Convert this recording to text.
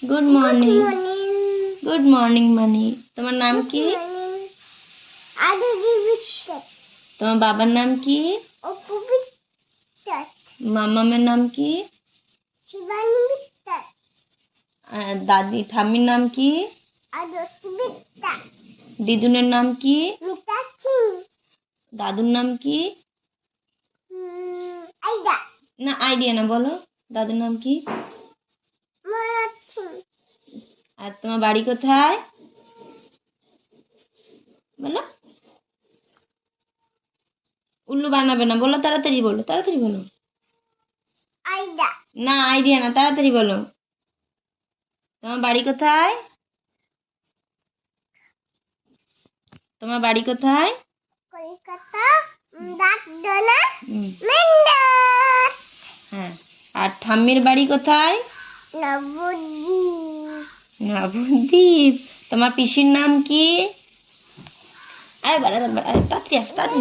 Good morning. Good morning মানি। তোমার নাম কি? তোমার বাবার নাম কি? মামামের নাম কি? দাদি ঠাম্মির নাম কি? দিদুনের নাম কি? দাদুর নাম কি? না আইডিয়া না, বলো দাদুর নাম কি? আর তোমার বাড়ি কোথায়? বলো। উল্লু বানাবে না, বলো তাড়াতাড়ি, বলো তাড়াতাড়ি বলো। না আইডিয়া না, তাড়াতাড়ি বলো। তোমার বাড়ি কোথায়? তোমার বাড়ি কোথায়? হ্যাঁ। আর ঠাম্মির বাড়ি কোথায়? নবদ্বীপ। তোমার পিসির নাম কি? আরে তাড়াতাড়ি আসো, তাড়াতাড়ি।